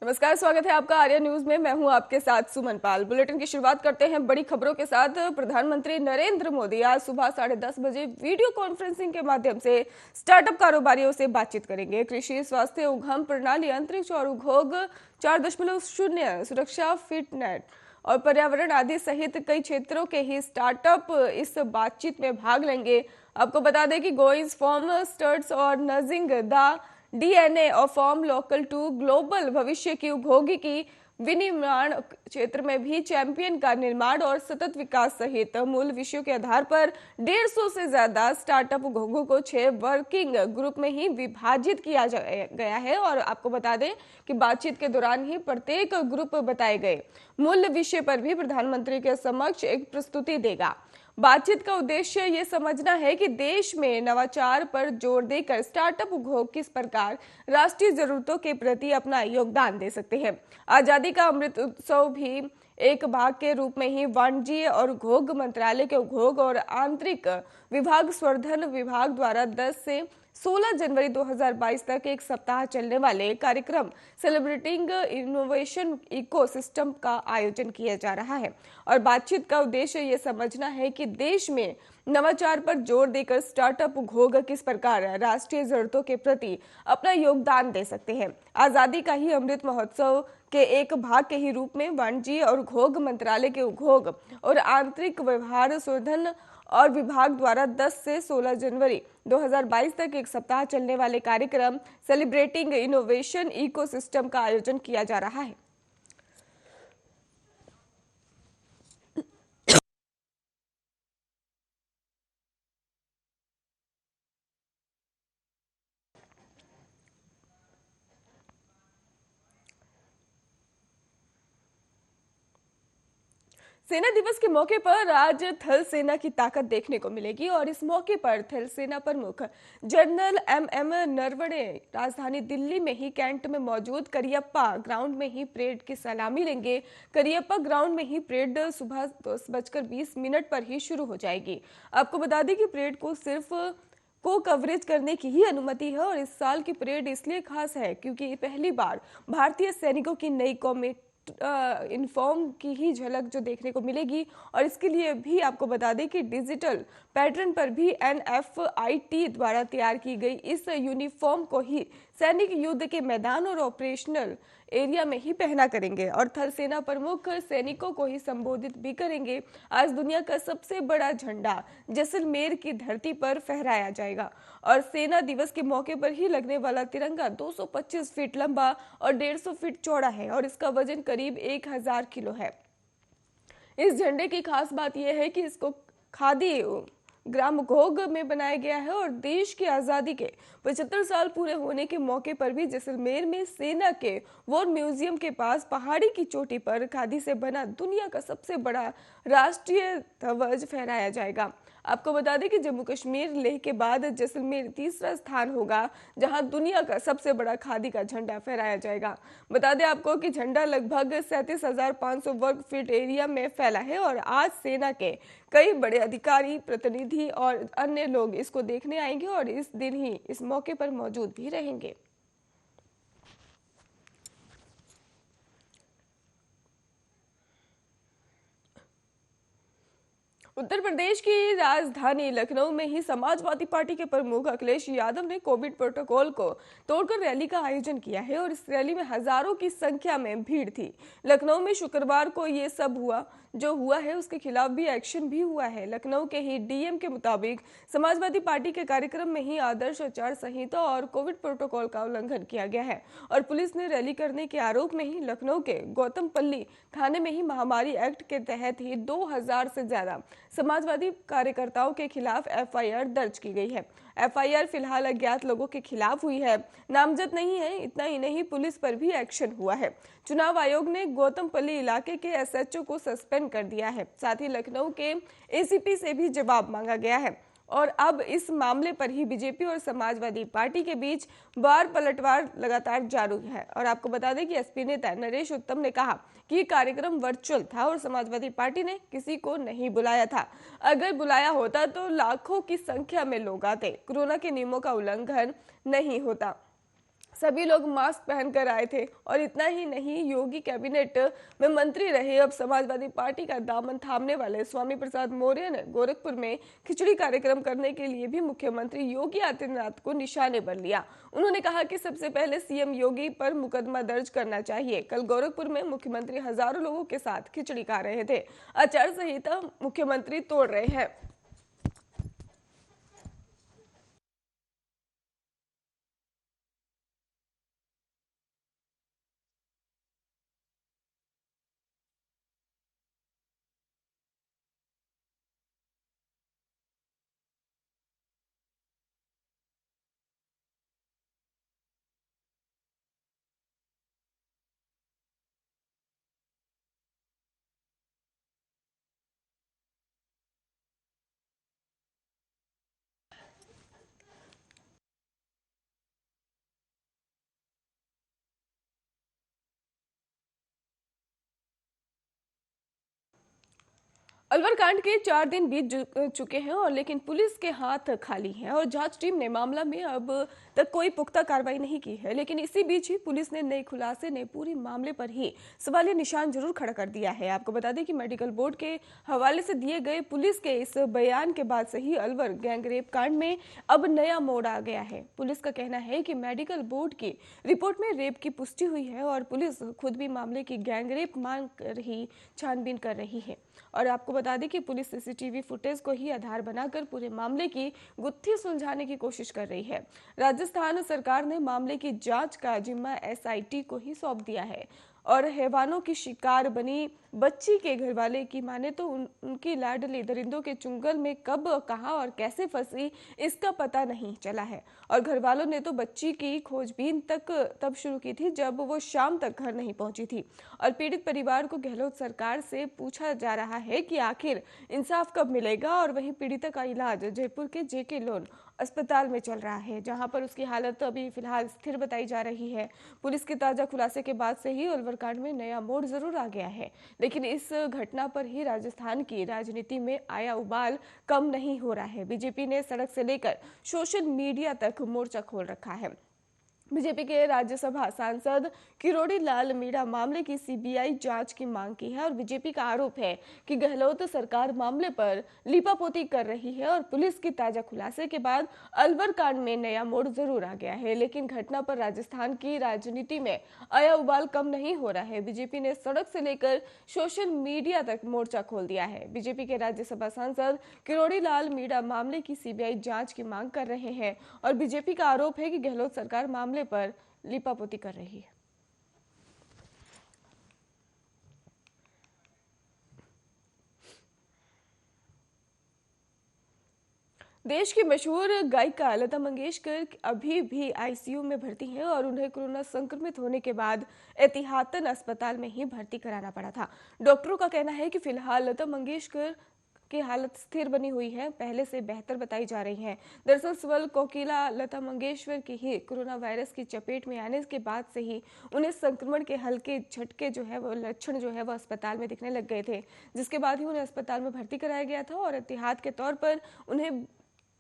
नमस्कार, स्वागत है आपका आर्या न्यूज में। मैं हूं आपके साथ सुमन पाल। बुलेटिन की शुरुआत करते हैं बड़ी खबरों के साथ। प्रधानमंत्री नरेंद्र मोदी आज सुबह 10:30 बजे वीडियो कॉन्फ्रेंसिंग के माध्यम से स्टार्टअप कारोबारियों से बातचीत करेंगे। कृषि, स्वास्थ्य, उद्यम प्रणाली, अंतरिक्ष और उद्योग 4.0, सुरक्षा, फिटनेट और पर्यावरण आदि सहित कई क्षेत्रों के ही स्टार्टअप इस बातचीत में भाग लेंगे। आपको बता दें कि गोइंग फ्रॉम स्टर्ट्स और नजिंग द डीएनए और फॉर्म लोकल टू ग्लोबल भविष्य की उद्योगिकी विनिर्माण क्षेत्र में भी चैंपियन का निर्माण और सतत विकास सहित मूल विषयों के आधार पर 150 से ज्यादा स्टार्टअप उद्योगों को 6 वर्किंग ग्रुप में ही विभाजित किया गया है। और आपको बता दें कि बातचीत के दौरान ही प्रत्येक ग्रुप बताए गए मूल विषय पर भी प्रधानमंत्री के समक्ष एक प्रस्तुति देगा। बातचीत का उद्देश्य ये समझना है कि देश में नवाचार पर जोर देकर स्टार्टअप उद्योग किस प्रकार राष्ट्रीय जरूरतों के प्रति अपना योगदान दे सकते हैं। आजादी का अमृत उत्सव भी एक भाग के रूप में ही वाणिज्य और उद्योग मंत्रालय के उद्योग और आंतरिक विभाग संवर्धन विभाग द्वारा 10 से 16 जनवरी 2022 तक एक सप्ताह चलने वाले कार्यक्रम सेलिब्रेटिंग इनोवेशन इकोसिस्टम का आयोजन किया जा रहा है। और बातचीत का उद्देश्य ये समझना है कि देश में नवाचार पर जोर देकर स्टार्टअप उद्योग किस प्रकार राष्ट्रीय जरूरतों के प्रति अपना योगदान दे सकते हैं। आजादी का ही अमृत महोत्सव के एक भाग के ही रूप में वाणिज्य और उद्योग मंत्रालय के उद्योग और आंतरिक व्यवहार संवर्धन और विभाग द्वारा 10 से 16 जनवरी 2022 तक एक सप्ताह चलने वाले कार्यक्रम सेलिब्रेटिंग इनोवेशन इकोसिस्टम का आयोजन किया जा रहा है। सेना दिवस के मौके पर आज थल सेना की ताकत देखने को मिलेगी और इस मौके पर थल सेना प्रमुख जनरल एम नरवणे राजधानी दिल्ली में ही कैंट में मौजूद करियप्पा ग्राउंड में ही परेड की सलामी लेंगे। करियप्पा ग्राउंड में ही परेड सुबह 10:20 पर ही शुरू हो जाएगी। आपको बता दें कि परेड को सिर्फ कवरेज करने की ही अनुमति है और इस साल की परेड इसलिए खास है क्योंकि पहली बार भारतीय सैनिकों की नई कॉमेट इन्फॉर्म की ही झलक जो देखने को मिलेगी। और इसके लिए भी आपको बता दें कि डिजिटल पैटर्न पर भी एनएफआईटी द्वारा तैयार की गई इस यूनिफॉर्म को ही सैनिक युद्ध के मैदान और ऑपरेशनल एरिया में ही पहना करेंगे। और थल सेना प्रमुख सैनिकों को ही संबोधित भी करेंगे। आज दुनिया का सबसे बड़ा झंडा जैसलमेर की धरती पर फहराया जाएगा और सेना दिवस के मौके पर ही लगने वाला तिरंगा 225 फीट लंबा और 150 फीट चौड़ा है और इसका वजन करीब 1000 किलो है। इस झंडे की खास बात यह है कि इसको खादी ग्राम घोग में बनाया गया है और देश की आजादी के 75 साल पूरे होने के मौके पर भी जैसलमेर में सेना के वॉर म्यूजियम के पास पहाड़ी की चोटी पर खादी से बना दुनिया का सबसे बड़ा राष्ट्रीय ध्वज फहराया जाएगा। आपको बता दें कि जम्मू कश्मीर लेह के बाद जैसलमेर तीसरा स्थान होगा जहां दुनिया का सबसे बड़ा खादी का झंडा फहराया जाएगा। बता दें आपको कि झंडा लगभग 37,500 वर्ग फीट एरिया में फैला है और आज सेना के कई बड़े अधिकारी, प्रतिनिधि और अन्य लोग इसको देखने आएंगे और इस दिन ही इस मौके पर मौजूद भी रहेंगे। उत्तर प्रदेश की राजधानी लखनऊ में ही समाजवादी पार्टी के प्रमुख अखिलेश यादव ने कोविड प्रोटोकॉल को तोड़कर रैली का आयोजन किया है और इस रैली में हजारों की संख्या में भीड़ थी। लखनऊ में शुक्रवार को ये सब हुआ है उसके खिलाफ भी एक्शन भी हुआ है। लखनऊ के ही डीएम के मुताबिक समाजवादी पार्टी के कार्यक्रम में ही आदर्श आचार संहिता और कोविड प्रोटोकॉल का उल्लंघन किया गया है और पुलिस ने रैली करने के आरोप में ही लखनऊ के गौतमपल्ली थाने में ही महामारी एक्ट के तहत ही 2000 से ज्यादा समाजवादी कार्यकर्ताओं के खिलाफ एफआईआर दर्ज की गई है। एफआईआर फिलहाल अज्ञात लोगों के खिलाफ हुई है, नामजद नहीं है। इतना ही नहीं, पुलिस पर भी एक्शन हुआ है। चुनाव आयोग ने गौतमपल्ली इलाके के एसएचओ को सस्पेंड कर दिया है। साथ ही लखनऊ के एसीपी से भी जवाब मांगा गया है और अब इस मामले पर ही बीजेपी और समाजवादी पार्टी के बीच बार पलटवार लगातार जारी है। और आपको बता दें कि एसपी नेता नरेश उत्तम ने कहा कि कार्यक्रम वर्चुअल था और समाजवादी पार्टी ने किसी को नहीं बुलाया था। अगर बुलाया होता तो लाखों की संख्या में लोग आते। कोरोना के नियमों का उल्लंघन नहीं होता। सभी लोग मास्क पहनकर आए थे। और इतना ही नहीं, योगी कैबिनेट में मंत्री रहे अब समाजवादी पार्टी का दामन थामने वाले स्वामी प्रसाद मौर्य ने गोरखपुर में खिचड़ी कार्यक्रम करने के लिए भी मुख्यमंत्री योगी आदित्यनाथ को निशाने पर लिया। उन्होंने कहा कि सबसे पहले सीएम योगी पर मुकदमा दर्ज करना चाहिए। कल गोरखपुर में मुख्यमंत्री हजारों लोगों के साथ खिचड़ी खा रहे थे। आचार संहिता मुख्यमंत्री तोड़ रहे हैं। अलवर कांड के 4 दिन बीत चुके हैं और लेकिन पुलिस के हाथ खाली हैं और जांच टीम ने मामला में अब तक कोई पुख्ता कार्रवाई नहीं की है। लेकिन इसी बीच ही पुलिस ने नए खुलासे ने पूरी मामले पर ही सवालिया निशान जरूर खड़ा कर दिया है। आपको बता दें कि मेडिकल बोर्ड के हवाले से दिए गए पुलिस के इस बयान के बाद से ही अलवर गैंगरेप कांड में अब नया मोड़ आ गया है। पुलिस का कहना है कि मेडिकल बोर्ड की रिपोर्ट में रेप की पुष्टि हुई है और पुलिस खुद भी मामले की गैंगरेप मांग कर ही छानबीन कर रही है। और आपको बता दें कि पुलिस सीसीटीवी फुटेज को ही आधार बनाकर पूरे मामले की गुत्थी सुलझाने की कोशिश कर रही है। राजस्थान सरकार ने मामले की जांच का जिम्मा एसआईटी को ही सौंप दिया है और हैवानों की शिकार बनी बच्ची के घर वाले की माने तो उनकी लाडली दरिंदों के चुंगल में कब, कहां और कैसे फंसी इसका पता नहीं चला है। और घर वालों ने तो बच्ची की खोजबीन तक तब शुरू की थी जब वो शाम तक घर नहीं पहुंची थी। और पीड़ित परिवार को गहलोत सरकार से पूछा जा रहा है कि आखिर इंसाफ कब मिलेगा। और वहीं पीड़िता का इलाज जयपुर के जेके लोन अस्पताल में चल रहा है, जहां पर उसकी हालत अभी फिलहाल स्थिर बताई जा रही है। पुलिस के ताजा खुलासे के बाद से ही अलवर कांड में नया मोड़ जरूर आ गया है, लेकिन इस घटना पर ही राजस्थान की राजनीति में आया उबाल कम नहीं हो रहा है। बीजेपी ने सड़क से लेकर सोशल मीडिया तक मोर्चा खोल रखा है। बीजेपी के राज्यसभा सांसद किरोड़ी लाल मीणा मामले की सीबीआई जांच की मांग की है और बीजेपी का आरोप है कि गहलोत सरकार मामले पर लीपापोती कर रही है। और पुलिस की ताजा खुलासे के बाद अलवर कांड में नया मोड़ जरूर आ गया है, लेकिन घटना पर राजस्थान की राजनीति में आया उबाल कम नहीं हो रहा है। बीजेपी ने सड़क से लेकर सोशल मीडिया तक मोर्चा खोल दिया है। बीजेपी के राज्यसभा सांसद किरोड़ी लाल मीणा मामले की सीबीआई जांच की मांग कर रहे हैं और बीजेपी का आरोप है कि गहलोत सरकार मामले पर लीपापोती कर रही है। देश की मशहूर गायिका लता मंगेशकर अभी भी आईसीयू में भर्ती हैं और उन्हें कोरोना संक्रमित होने के बाद एहतियातन अस्पताल में ही भर्ती कराना पड़ा था। डॉक्टरों का कहना है कि फिलहाल लता मंगेशकर की हालत स्थिर बनी हुई है, पहले से बेहतर बताई जा रही है। दरअसल स्वर कोकिला लता मंगेशकर की ही कोरोना वायरस की चपेट में आने के बाद से ही उन्हें संक्रमण के हल्के झटके जो है वो लक्षण जो है वो अस्पताल में दिखने लग गए थे, जिसके बाद ही उन्हें अस्पताल में भर्ती कराया गया था और एहतियात के तौर पर उन्हें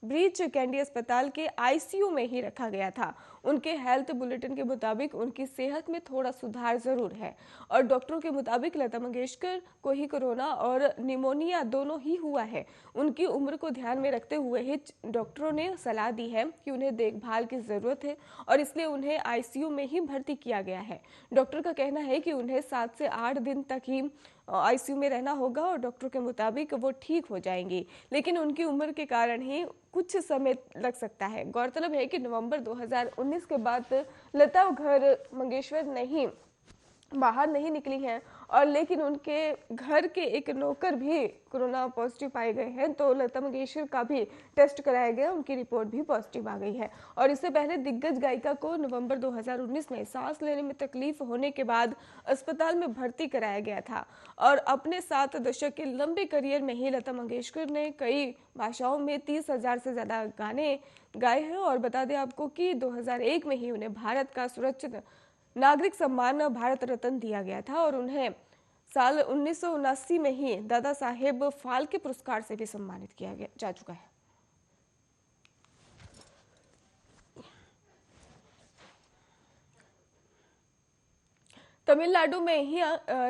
ब्रीच कैंडी अस्पताल के आईसीयू में ही रखा गया था। उनके हेल्थ बुलेटिन के मुताबिक उनकी सेहत में थोड़ा सुधार जरूर है और डॉक्टरों के मुताबिक लता मंगेशकर को ही कोरोना और निमोनिया दोनों ही हुआ है। उनकी उम्र को ध्यान में रखते हुए ही डॉक्टरों ने सलाह दी है कि उन्हें देखभाल की जरूरत है और इसलिए उन्हें आईसीयू में ही भर्ती किया गया है। डॉक्टर का कहना है कि उन्हें 7 से 8 दिन तक ही आईसीयू में रहना होगा और डॉक्टरों के मुताबिक वो ठीक हो जाएंगी, लेकिन उनकी उम्र के कारण ही कुछ समय लग सकता है। गौरतलब है कि नवंबर 2019 के बाद लता घर मंगेशकर नहीं बाहर नहीं निकली हैं और लेकिन उनके घर के एक नौकर भी कोरोना पॉजिटिव पाए गए हैं, तो लता मंगेशकर का भी टेस्ट कराया गया, उनकी रिपोर्ट भी पॉजिटिव आ गई है। और इससे पहले दिग्गज गायिका को नवंबर 2019 में सांस लेने में तकलीफ होने के बाद अस्पताल में भर्ती कराया गया था और अपने 7 दशक के लंबे करियर में ही लता मंगेशकर ने कई भाषाओं में 30,000 से ज्यादा गाने गाए हैं। और बता दें आपको कि 2001 में ही उन्हें भारत का सुरक्षित नागरिक सम्मान भारत रत्न दिया गया था और उन्हें साल 1979 में ही दादा साहेब फाल्के पुरस्कार से भी सम्मानित किया जा चुका है। तमिलनाडु में ही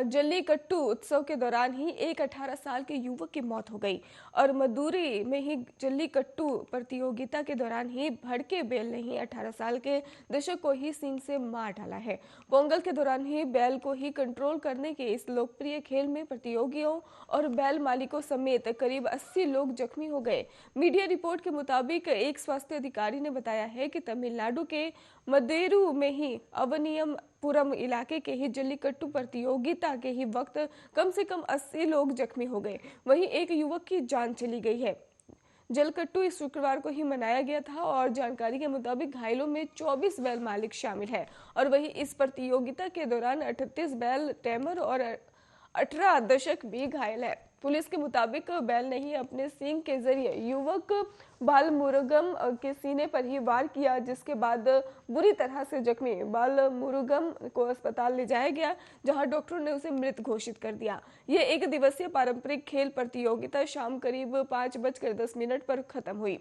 जल्लीकट्टू उत्सव के दौरान ही एक 18 साल के युवक की मौत हो गई और मदुरई में ही जल्लीकट्टू प्रतियोगिता के दौरान ही भड़के बैल ने ही 18 साल के दशक को ही सींग से मार डाला है। पोंगल के दौरान ही बैल को ही कंट्रोल करने के इस लोकप्रिय खेल में प्रतियोगियों और बैल मालिकों समेत करीब 80 लोग जख्मी हो गए। मीडिया रिपोर्ट के मुताबिक एक स्वास्थ्य अधिकारी ने बताया है कि तमिलनाडु के मदेरू में ही अवनियमपुरम इलाके के ही जल्लीकट्टू प्रतियोगिता के ही वक्त कम से कम 80 लोग जख्मी हो गए। वहीं एक युवक की जान चली गई है। जल्लीकट्टू इस शुक्रवार को ही मनाया गया था और जानकारी के मुताबिक घायलों में 24 बैल मालिक शामिल है और वहीं इस प्रतियोगिता के दौरान 38 बैल टेमर और 18 दशक भी घायल है। पुलिस के मुताबिक बैल ने ही अपने सींग के जरिए युवक बालमुरुगम के सीने पर ही वार किया, जिसके बाद बुरी तरह से जख्मी बालमुरुगम को अस्पताल ले जाया गया, जहां डॉक्टरों ने उसे मृत घोषित कर दिया। ये एक दिवसीय पारंपरिक खेल प्रतियोगिता शाम करीब 5:10 पर खत्म हुई।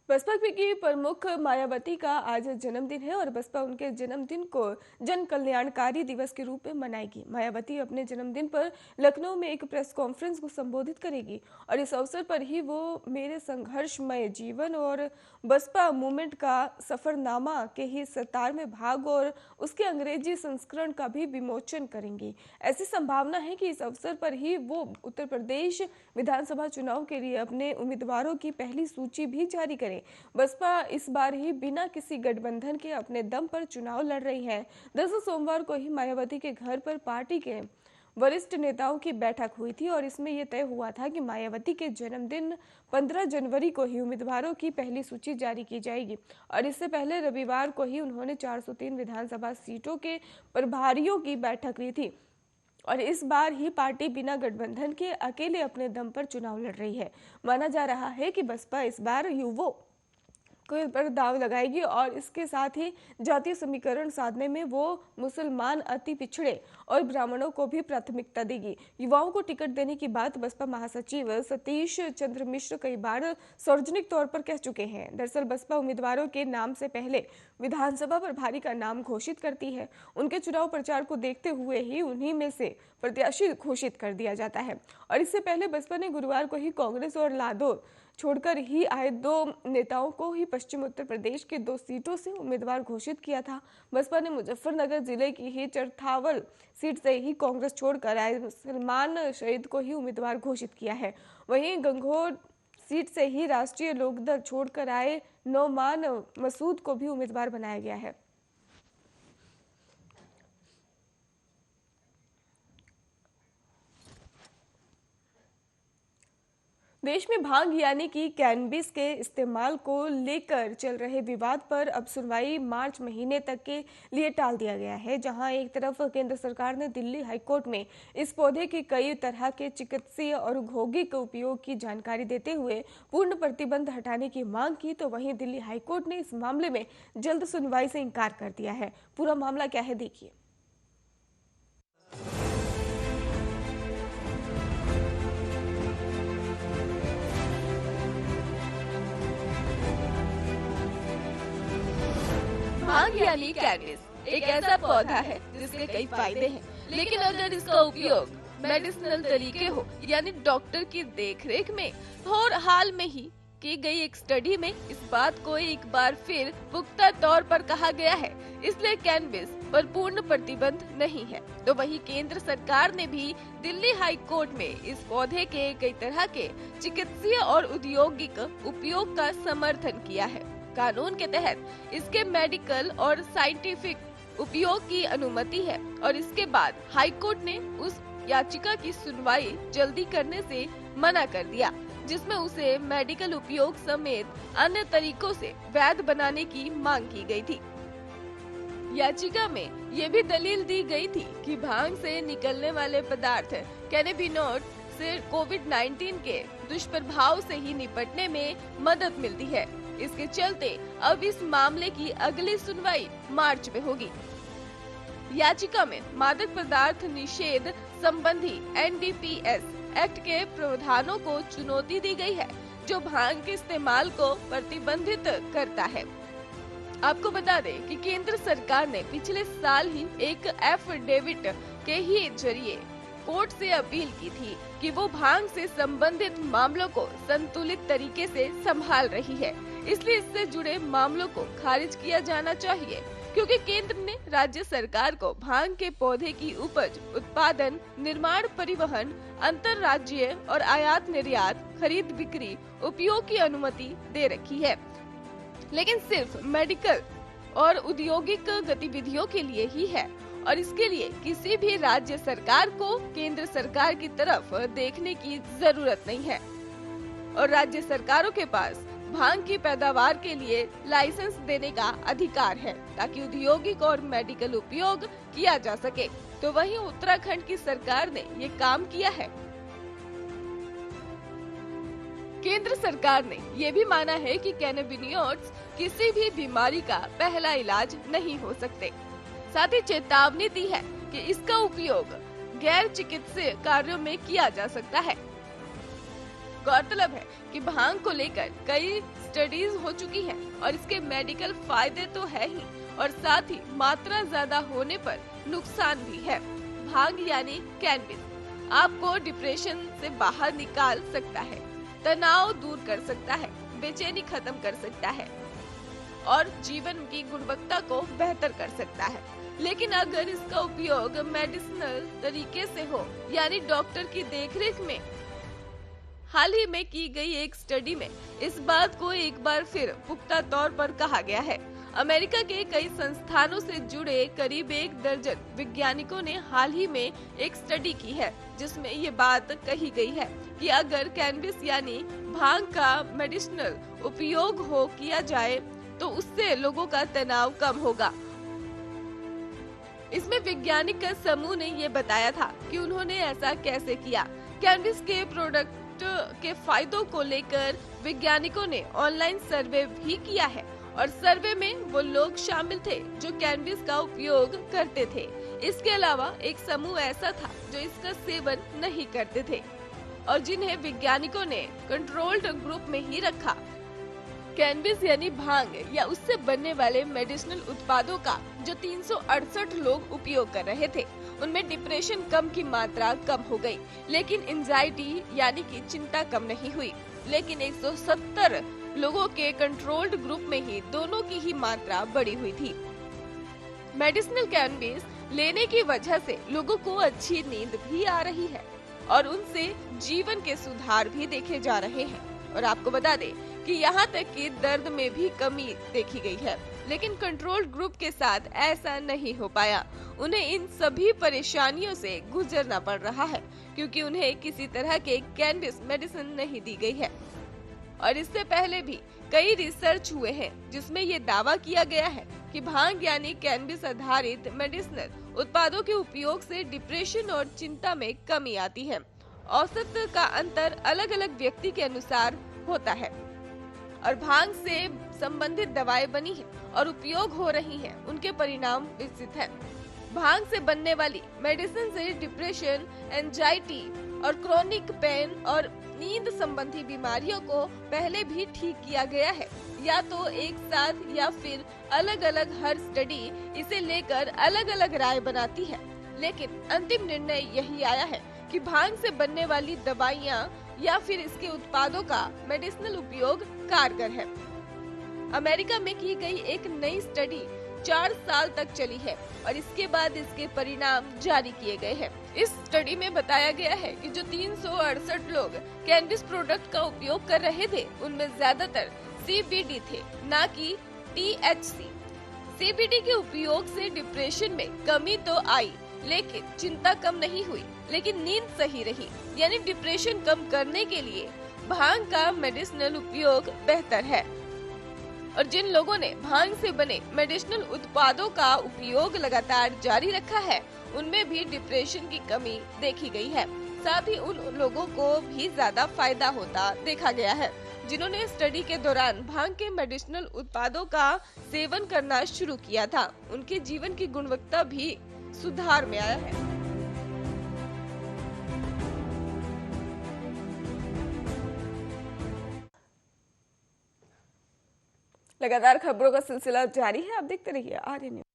बसपा की प्रमुख मायावती का आज जन्मदिन है और बसपा उनके जन्मदिन को जन कल्याणकारी दिवस के रूप में मनाएगी। मायावती अपने जन्मदिन पर लखनऊ में एक प्रेस कॉन्फ्रेंस को संबोधित करेगी और इस अवसर पर ही वो मेरे संघर्षमय जीवन और बसपा मूवमेंट का सफरनामा के ही 17वें भाग और उसके अंग्रेजी संस्करण का भी विमोचन करेंगी। ऐसी संभावना है कि इस अवसर पर ही वो उत्तर प्रदेश विधानसभा चुनाव के लिए अपने उम्मीदवारों की पहली सूची भी जारी करें। बसपा इस बार ही बिना किसी गठबंधन के अपने दम पर चुनाव लड़ रही है। दरअसल सोमवार को ही मायावती के घर पर पार्टी के वरिष्ठ नेताओं की बैठक हुई थी और इसमें यह तय हुआ था कि मायावती के जन्मदिन 15 जनवरी को ही उम्मीदवारों की पहली सूची जारी की जाएगी और इससे पहले रविवार को ही उन्होंने 403 विधानसभा सीटों के प्रभारियों की बैठक ली थी और इस बार ही पार्टी बिना गठबंधन के अकेले अपने दम पर चुनाव लड़ रही है। माना जा रहा है कि बसपा इस बार युवाओं पर दाव लगाएगी और इसके साथ ही जातीय समीकरण साधने में वो मुसलमान, अति पिछड़े और ब्राह्मणों को भी प्राथमिकता देगी। युवाओं को टिकट देने की बात बसपा महासचिव सतीश चंद्र मिश्र कई बार सार्वजनिक तौर पर कह चुके हैं। दरअसल बसपा उम्मीदवारों के नाम से पहले विधानसभा प्रभारी का नाम घोषित करती है। उनके चुनाव प्रचार को देखते हुए ही उन्हीं में से प्रत्याशी घोषित कर दिया जाता है और इससे पहले बसपा ने गुरुवार को ही कांग्रेस और लादोर छोड़कर ही आए 2 नेताओं को ही पश्चिम उत्तर प्रदेश के 2 सीटों से उम्मीदवार घोषित किया था। बसपा ने मुजफ्फरनगर जिले की ही चरथावल सीट से ही कांग्रेस छोड़कर आए सलमान शहीद को ही उम्मीदवार घोषित किया है। वहीं गंगोह सीट से ही राष्ट्रीय लोकदल छोड़कर आए नौमान मसूद को भी उम्मीदवार बनाया गया है। देश में भांग यानी कि कैनबिस के इस्तेमाल को लेकर चल रहे विवाद पर अब सुनवाई मार्च महीने तक के लिए टाल दिया गया है, जहां एक तरफ केंद्र सरकार ने दिल्ली हाईकोर्ट में इस पौधे के कई तरह के चिकित्सीय और औद्योगिक उपयोग की जानकारी देते हुए पूर्ण प्रतिबंध हटाने की मांग की, तो वहीं दिल्ली हाईकोर्ट ने इस मामले में जल्द सुनवाई से इनकार कर दिया है। पूरा मामला क्या है, देखिए। भांग यानी कैनबिस एक ऐसा पौधा है जिसके कई फायदे हैं, लेकिन अगर इसका उपयोग मेडिसिनल तरीके हो यानी डॉक्टर की देखरेख में और हाल में ही की गई एक स्टडी में इस बात को एक बार फिर पुख्ता तौर पर कहा गया है, इसलिए कैनबिस पर पूर्ण प्रतिबंध नहीं है। तो वही केंद्र सरकार ने भी दिल्ली हाई कोर्ट में इस पौधे के कई तरह के चिकित्सीय और औद्योगिक उपयोग का समर्थन किया है। कानून के तहत इसके मेडिकल और साइंटिफिक उपयोग की अनुमति है और इसके बाद हाईकोर्ट ने उस याचिका की सुनवाई जल्दी करने से मना कर दिया, जिसमें उसे मेडिकल उपयोग समेत अन्य तरीकों से वैध बनाने की मांग की गई थी। याचिका में ये भी दलील दी गई थी कि भांग से निकलने वाले पदार्थ कैनाबिनॉइड से कोविड-19 के दुष्प्रभाव से ही निपटने में मदद मिलती है। इसके चलते अब इस मामले की अगली सुनवाई मार्च में होगी। याचिका में मादक पदार्थ निषेध संबंधी NDPS एक्ट के प्रावधानों को चुनौती दी गई है, जो भांग के इस्तेमाल को प्रतिबंधित करता है। आपको बता दें कि केंद्र सरकार ने पिछले साल ही एक एफिडेविट के ही जरिए कोर्ट से अपील की थी कि वो भांग से संबंधित मामलों को संतुलित तरीके से संभाल रही है, इसलिए इससे जुड़े मामलों को खारिज किया जाना चाहिए, क्योंकि केंद्र ने राज्य सरकार को भांग के पौधे की उपज, उत्पादन, निर्माण, परिवहन, अंतर्राज्यीय और आयात निर्यात, खरीद बिक्री, उपयोग की अनुमति दे रखी है, लेकिन सिर्फ मेडिकल और औद्योगिक गतिविधियों के लिए ही है और इसके लिए किसी भी राज्य सरकार को केंद्र सरकार की तरफ देखने की जरूरत नहीं है और राज्य सरकारों के पास भांग की पैदावार के लिए लाइसेंस देने का अधिकार है ताकि औद्योगिक और मेडिकल उपयोग किया जा सके। तो वहीं उत्तराखंड की सरकार ने ये काम किया है। केंद्र सरकार ने ये भी माना है कि कैनाबिनॉइड्स किसी भी बीमारी का पहला इलाज नहीं हो सकते। साथ ही चेतावनी दी है कि इसका उपयोग गैर चिकित्सीय कार्यों में किया जा सकता है। गौरतलब है कि भांग को लेकर कई स्टडीज हो चुकी हैं और इसके मेडिकल फायदे तो है ही और साथ ही मात्रा ज्यादा होने पर नुकसान भी है। भांग यानी कैनबिस आपको डिप्रेशन से बाहर निकाल सकता है, तनाव दूर कर सकता है, बेचैनी खत्म कर सकता है और जीवन की गुणवत्ता को बेहतर कर सकता है। लेकिन अगर इसका उपयोग मेडिसिनल तरीके से हो, यानी डॉक्टर की देखरेख में, हाल ही में की गई एक स्टडी में इस बात को एक बार फिर पुख्ता तौर पर कहा गया है। अमेरिका के कई संस्थानों से जुड़े करीब 1 दर्जन वैज्ञानिकों ने हाल ही में एक स्टडी की है, जिसमें ये बात कही गई है कि अगर कैनबिस यानी भांग का मेडिसिनल उपयोग किया जाए तो उससे लोगों का तनाव कम होगा। इसमें वैज्ञानिक समूह ने ये बताया था कि उन्होंने ऐसा कैसे किया। कैनबिस के प्रोडक्ट के फायदों को लेकर वैज्ञानिकों ने ऑनलाइन सर्वे भी किया है और सर्वे में वो लोग शामिल थे जो कैनबिस का उपयोग करते थे। इसके अलावा एक समूह ऐसा था जो इसका सेवन नहीं करते थे और जिन्हें वैज्ञानिकों ने कंट्रोल्ड ग्रुप में ही रखा। कैनबिस यानी भांग या उससे बनने वाले मेडिसिनल उत्पादों का जो 368 लोग उपयोग कर रहे थे, उनमें डिप्रेशन कम की मात्रा कम हो गई, लेकिन एंजाइटी यानी कि चिंता कम नहीं हुई। लेकिन 170 लोगों के कंट्रोल्ड ग्रुप में ही दोनों की ही मात्रा बढ़ी हुई थी। मेडिसिनल कैनबिस लेने की वजह से लोगों को अच्छी नींद भी आ रही है और उनसे जीवन के सुधार भी देखे जा रहे हैं। और आपको बता दें कि यहाँ तक कि दर्द में भी कमी देखी गई है, लेकिन कंट्रोल ग्रुप के साथ ऐसा नहीं हो पाया। उन्हें इन सभी परेशानियों से गुजरना पड़ रहा है क्योंकि उन्हें किसी तरह के कैनबिस मेडिसिन नहीं दी गई है। और इससे पहले भी कई रिसर्च हुए हैं जिसमें ये दावा किया गया है कि भांग यानी कैनबिस आधारित मेडिसिनल उत्पादों के उपयोग से डिप्रेशन और चिंता में कमी आती है। औसत का अंतर अलग अलग व्यक्ति के अनुसार होता है और भांग से संबंधित दवाएं बनी है और उपयोग हो रही हैं, उनके परिणाम विकसित हैं। भांग से बनने वाली मेडिसिन से डिप्रेशन, एंजाइटी और क्रोनिक पेन और नींद संबंधी बीमारियों को पहले भी ठीक किया गया है, या तो एक साथ या फिर अलग अलग। हर स्टडी इसे लेकर अलग अलग राय बनाती है, लेकिन अंतिम निर्णय यही आया है कि भांग से बनने वाली दवाइयाँ या फिर इसके उत्पादों का मेडिसिनल उपयोग कारगर है। अमेरिका में की गई एक नई स्टडी 4 साल तक चली है और इसके बाद इसके परिणाम जारी किए गए हैं। इस स्टडी में बताया गया है कि जो 368 लोग कैनबिस प्रोडक्ट का उपयोग कर रहे थे, उनमें ज्यादातर CBD थे, न कि THC। CBD के उपयोग से डिप्रेशन में कमी तो आई, लेकिन चिंता कम नहीं हुई, लेकिन नींद सही रही। यानी डिप्रेशन कम करने के लिए भांग का मेडिसिनल उपयोग बेहतर है। और जिन लोगों ने भांग से बने मेडिसिनल उत्पादों का उपयोग लगातार जारी रखा है, उनमें भी डिप्रेशन की कमी देखी गई है। साथ ही उन लोगों को भी ज्यादा फायदा होता देखा गया है जिन्होंने स्टडी के दौरान भांग के मेडिसिनल उत्पादों का सेवन करना शुरू किया था। उनके जीवन की गुणवत्ता भी सुधार में आया है। लगातार खबरों का सिलसिला जारी है, आप देखते रहिए आर्य न्यूज।